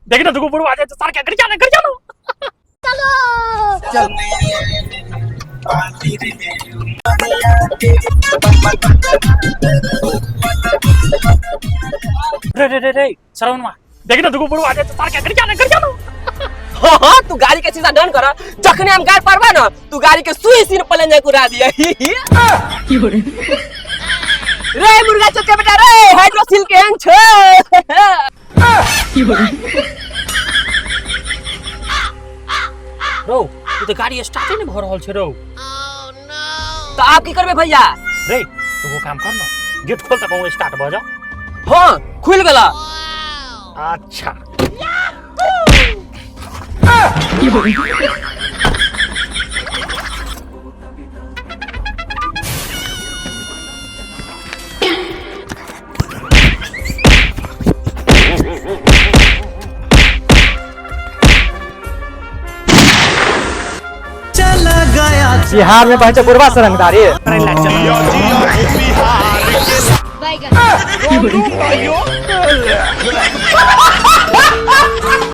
देख ना तुमको बुढ़वा जाए तो सार क्या कर जाना चलो चल रे श्रवणवा देख ना तुमको बुढ़वा जाए तो सार क्या कर जाना हाँ तू गाड़ी के शीशा डन कर जखने हम गाड़ पड़बा ना तू गाड़ी के सुई सीन पलन जाए उड़ा दिया रे मुर्गा चक्के बेटा रे हाइड्रोसिल के हंग छ रो तू तो गाड़ी स्टार्ट ही नहीं भ रहल छ रो तो आप की करबे भैया रे तू वो काम कर ना गेट खोल तक हम स्टार्ट भ जाओ हाँ खुल गेला अच्छा बिहार में पहुंचे बुढ़वा से रंगदारी बैगन